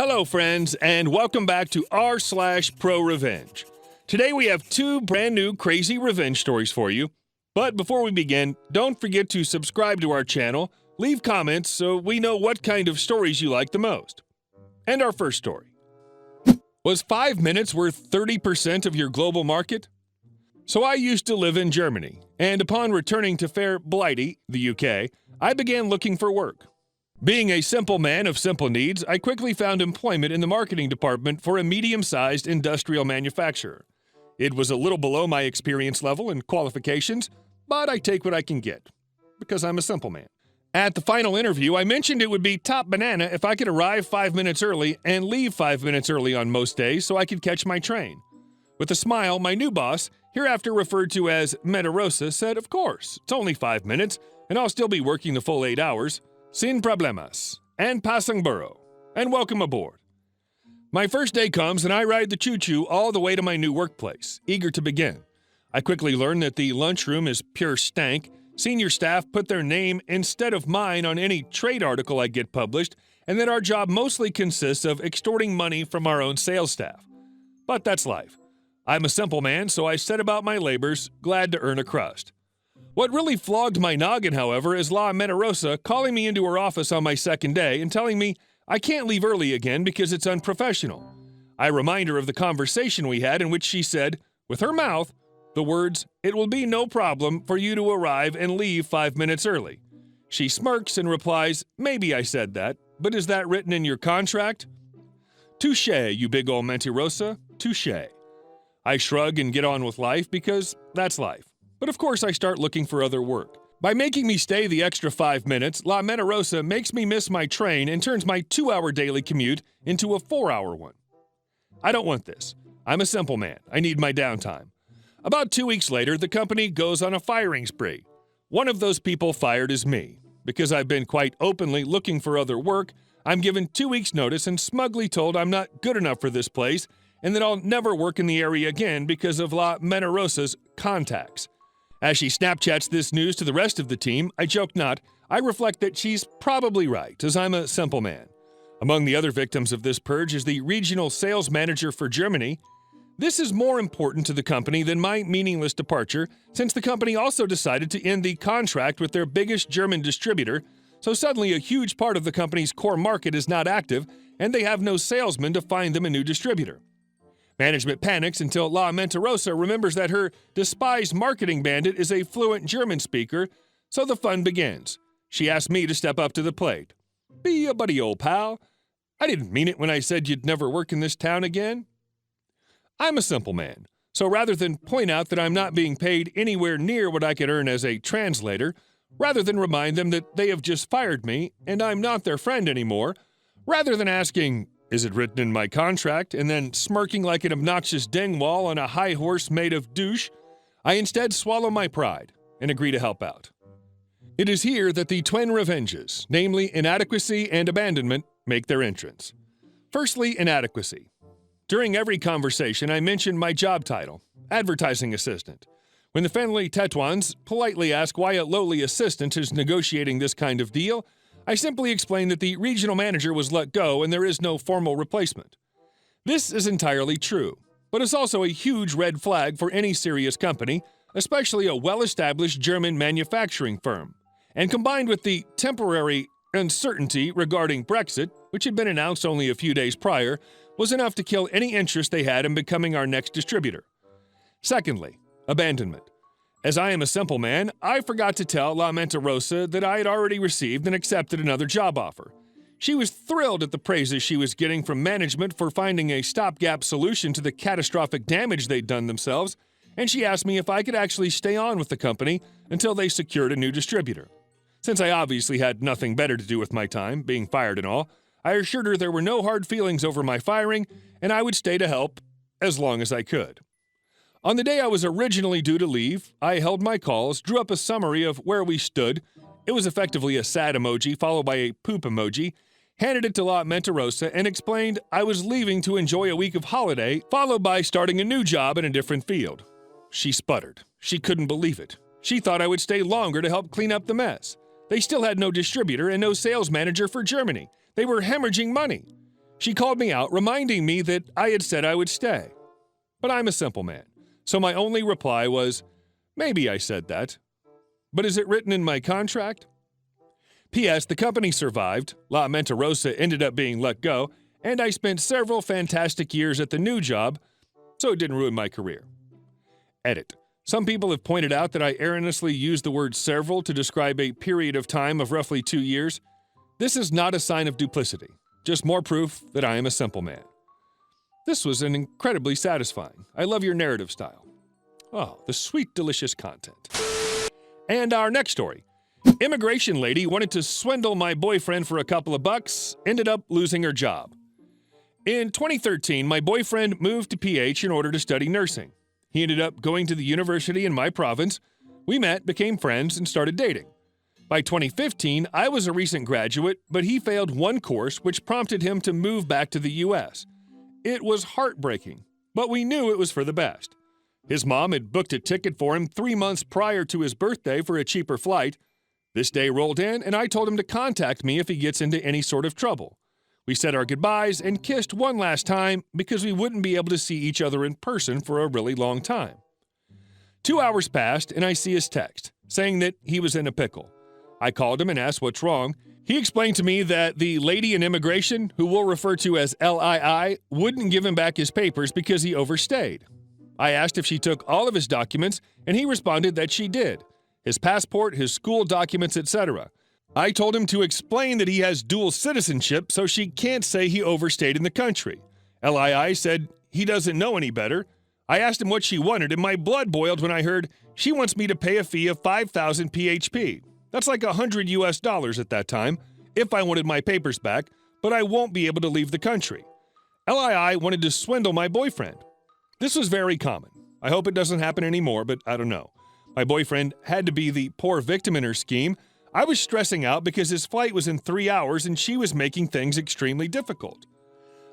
Hello, friends, and welcome back to r/ProRevenge. Today we have two brand new crazy revenge stories for you. But before we begin, don't forget to subscribe to our channel, leave comments so we know what kind of stories you like the most. And our first story. Was 5 minutes worth 30% of your global market? So I used to live in Germany, and upon returning to fair Blighty, the UK, I began looking for work. Being a simple man of simple needs, I quickly found employment in the marketing department for a medium-sized industrial manufacturer. It was a little below my experience level and qualifications, but I take what I can get, because I'm a simple man. At the final interview, I mentioned it would be top banana if I could arrive 5 minutes early and leave 5 minutes early on most days so I could catch my train. With a smile, my new boss, hereafter referred to as Metarosa, said, "Of course, it's only 5 minutes, and I'll still be working the full 8 hours. Sin problemas, and passing burro, and welcome aboard." My first day comes and I ride the choo-choo all the way to my new workplace, eager to begin. I quickly learn that the lunchroom is pure stank, senior staff put their name instead of mine on any trade article I get published, and that our job mostly consists of extorting money from our own sales staff. But that's life. I'm a simple man, so I set about my labors, glad to earn a crust. What really flogged my noggin, however, is La Metarosa calling me into her office on my second day and telling me I can't leave early again because it's unprofessional. I remind her of the conversation we had in which she said, with her mouth, the words, "It will be no problem for you to arrive and leave 5 minutes early." She smirks and replies, "Maybe I said that, but is that written in your contract?" Touché, you big ol' mentirosa, touché. I shrug and get on with life because that's life. But of course I start looking for other work. By making me stay the extra 5 minutes, La Metarosa makes me miss my train and turns my 2-hour daily commute into a 4-hour one. I don't want this. I'm a simple man. I need my downtime. About 2 weeks later, the company goes on a firing spree. One of those people fired is me. Because I've been quite openly looking for other work, I'm given 2 weeks' notice and smugly told I'm not good enough for this place and that I'll never work in the area again because of La Metarosa's contacts. As she Snapchats this news to the rest of the team, I joke not, I reflect that she's probably right, as I'm a simple man. Among the other victims of this purge is the regional sales manager for Germany. This is more important to the company than my meaningless departure, since the company also decided to end the contract with their biggest German distributor, so suddenly a huge part of the company's core market is not active, and they have no salesman to find them a new distributor. Management panics until La Mentarosa remembers that her despised marketing bandit is a fluent German speaker, so the fun begins. She asks me to step up to the plate. "Be a buddy, old pal. I didn't mean it when I said you'd never work in this town again." I'm a simple man, so rather than point out that I'm not being paid anywhere near what I could earn as a translator, rather than remind them that they have just fired me and I'm not their friend anymore, rather than asking, "Is it written in my contract?" and then smirking like an obnoxious dingwall on a high horse made of douche, I instead swallow my pride and agree to help out. It is here that the twin revenges, namely inadequacy and abandonment, make their entrance. Firstly, inadequacy. During every conversation, I mention my job title, advertising assistant. When the friendly Tetuans politely ask why a lowly assistant is negotiating this kind of deal, I simply explain that the regional manager was let go and there is no formal replacement. This is entirely true, but it's also a huge red flag for any serious company, especially a well-established German manufacturing firm. And combined with the temporary uncertainty regarding Brexit, which had been announced only a few days prior, was enough to kill any interest they had in becoming our next distributor. Secondly, abandonment. As I am a simple man, I forgot to tell La Mentarosa that I had already received and accepted another job offer. She was thrilled at the praises she was getting from management for finding a stopgap solution to the catastrophic damage they'd done themselves, and she asked me if I could actually stay on with the company until they secured a new distributor. Since I obviously had nothing better to do with my time, being fired and all, I assured her there were no hard feelings over my firing, and I would stay to help as long as I could. On the day I was originally due to leave, I held my calls, drew up a summary of where we stood. It was effectively a sad emoji followed by a poop emoji, handed it to La Mentarosa, and explained I was leaving to enjoy a week of holiday, followed by starting a new job in a different field. She sputtered. She couldn't believe it. She thought I would stay longer to help clean up the mess. They still had no distributor and no sales manager for Germany. They were hemorrhaging money. She called me out, reminding me that I had said I would stay. But I'm a simple man, so my only reply was, maybe I said that. But is it written in my contract? P.S. The company survived, La Mentarosa ended up being let go, and I spent several fantastic years at the new job, so it didn't ruin my career. Edit. Some people have pointed out that I erroneously used the word several to describe a period of time of roughly 2 years. This is not a sign of duplicity, just more proof that I am a simple man. This was an incredibly satisfying. I love your narrative style. Oh, the sweet, delicious content. And our next story. Immigration lady wanted to swindle my boyfriend for a couple of bucks, ended up losing her job. In 2013, my boyfriend moved to PH in order to study nursing. He ended up going to the university in my province. We met, became friends, and started dating. By 2015, I was a recent graduate, but he failed one course which prompted him to move back to the U.S. It was heartbreaking, but we knew it was for the best. His mom had booked a ticket for him 3 months prior to his birthday for a cheaper flight. This day rolled in, and I told him to contact me if he gets into any sort of trouble. We said our goodbyes and kissed one last time because we wouldn't be able to see each other in person for a really long time. 2 hours passed, and I see his text, saying that he was in a pickle. I called him and asked what's wrong. He explained to me that the lady in immigration, who we'll refer to as LII, wouldn't give him back his papers because he overstayed. I asked if she took all of his documents, and he responded that she did. His passport, his school documents, etc. I told him to explain that he has dual citizenship, so she can't say he overstayed in the country. LII said he doesn't know any better. I asked him what she wanted, and my blood boiled when I heard she wants me to pay a fee of 5,000 PHP. That's like $100 at that time, if I wanted my papers back, but I won't be able to leave the country. LII wanted to swindle my boyfriend. This was very common. I hope it doesn't happen anymore, but I don't know. My boyfriend had to be the poor victim in her scheme. I was stressing out because his flight was in 3 hours and she was making things extremely difficult.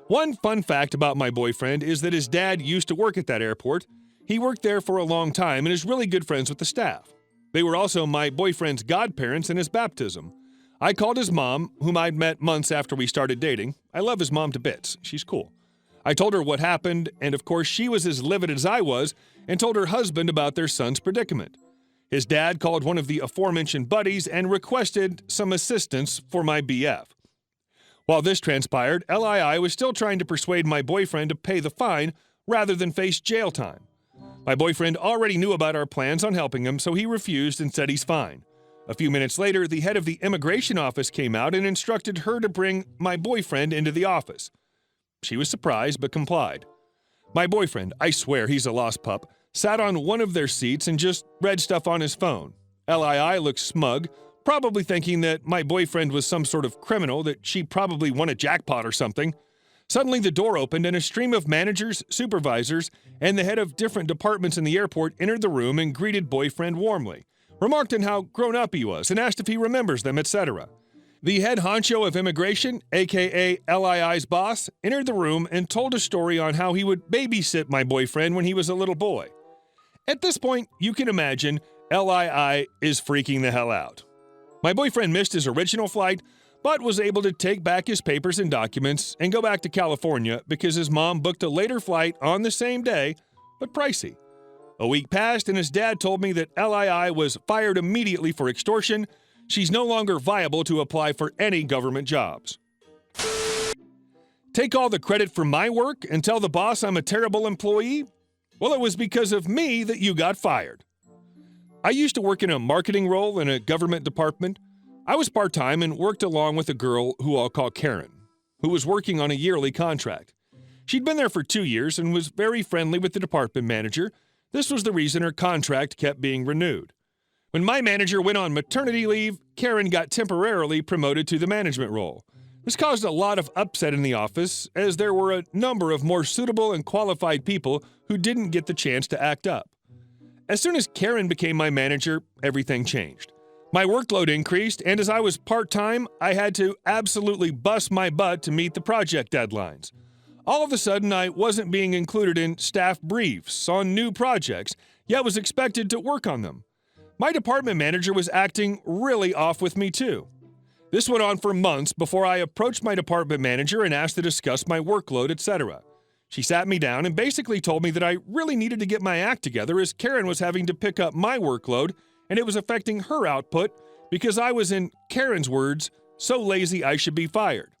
One fun fact about my boyfriend is that his dad used to work at that airport. He worked there for a long time and is really good friends with the staff. They were also my boyfriend's godparents in his baptism. I called his mom, whom I'd met months after we started dating. I love his mom to bits. She's cool. I told her what happened, and of course she was as livid as I was, and told her husband about their son's predicament. His dad called one of the aforementioned buddies and requested some assistance for my BF. While this transpired, LII was still trying to persuade my boyfriend to pay the fine rather than face jail time. My boyfriend already knew about our plans on helping him, so he refused and said he's fine. A few minutes later, the head of the immigration office came out and instructed her to bring my boyfriend into the office. She was surprised but complied. My boyfriend, I swear he's a lost pup, sat on one of their seats and just read stuff on his phone. LII looked smug, probably thinking that my boyfriend was some sort of criminal, that she probably won a jackpot or something. Suddenly the door opened and a stream of managers, supervisors, and the head of different departments in the airport entered the room and greeted boyfriend warmly, remarked on how grown up he was, and asked if he remembers them, etc. The head honcho of immigration, aka LII's boss, entered the room and told a story on how he would babysit my boyfriend when he was a little boy. At this point, you can imagine LII is freaking the hell out. My boyfriend missed his original flight, but was able to take back his papers and documents and go back to California because his mom booked a later flight on the same day, but pricey. A week passed and his dad told me that LII was fired immediately for extortion. She's no longer viable to apply for any government jobs. Take all the credit for my work and tell the boss I'm a terrible employee? Well, it was because of me that you got fired. I used to work in a marketing role in a government department. I was part-time and worked along with a girl who I'll call Karen, who was working on a yearly contract. She'd been there for 2 years and was very friendly with the department manager. This was the reason her contract kept being renewed. When my manager went on maternity leave, Karen got temporarily promoted to the management role. This caused a lot of upset in the office, as there were a number of more suitable and qualified people who didn't get the chance to act up. As soon as Karen became my manager, everything changed. My workload increased, and as I was part-time, I had to absolutely bust my butt to meet the project deadlines. All of a sudden, I wasn't being included in staff briefs on new projects, yet was expected to work on them. My department manager was acting really off with me too. This went on for months before I approached my department manager and asked to discuss my workload, etc. She sat me down and basically told me that I really needed to get my act together as Karen was having to pick up my workload and it was affecting her output because I was, in Karen's words, so lazy I should be fired.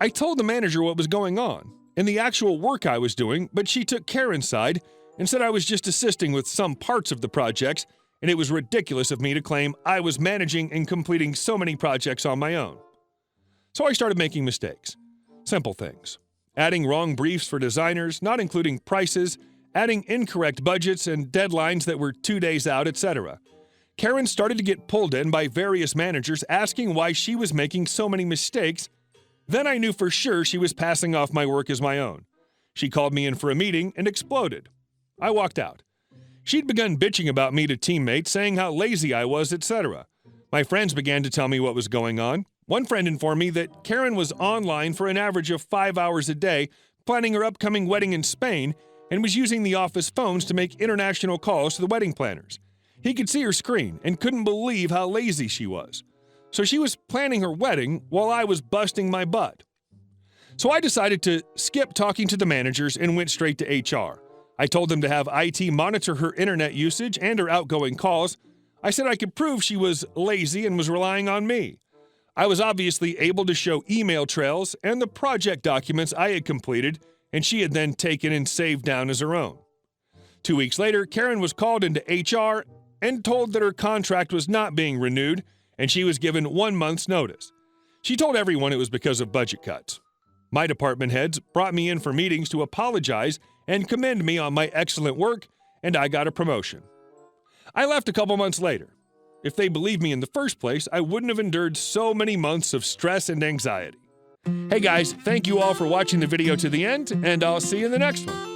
I told the manager what was going on and the actual work I was doing, but she took Karen's side and said I was just assisting with some parts of the projects, and it was ridiculous of me to claim I was managing and completing so many projects on my own. So I started making mistakes. Simple things. Adding wrong briefs for designers, not including prices, adding incorrect budgets and deadlines that were 2 days out, etc. Karen started to get pulled in by various managers asking why she was making so many mistakes. Then I knew for sure she was passing off my work as my own. She called me in for a meeting and exploded. I walked out. She'd begun bitching about me to teammates, saying how lazy I was, etc. My friends began to tell me what was going on. One friend informed me that Karen was online for an average of 5 hours a day, planning her upcoming wedding in Spain, and was using the office phones to make international calls to the wedding planners. He could see her screen and couldn't believe how lazy she was. So she was planning her wedding while I was busting my butt. So I decided to skip talking to the managers and went straight to HR. I told them to have IT monitor her internet usage and her outgoing calls. I said I could prove she was lazy and was relying on me. I was obviously able to show email trails and the project documents I had completed, and she had then taken and saved down as her own. 2 weeks later, Karen was called into HR and told that her contract was not being renewed, and she was given 1 month's notice. She told everyone it was because of budget cuts. My department heads brought me in for meetings to apologize and commend me on my excellent work, and I got a promotion. I left a couple months later. If they believed me in the first place, I wouldn't have endured so many months of stress and anxiety. Hey guys, thank you all for watching the video to the end, and I'll see you in the next one.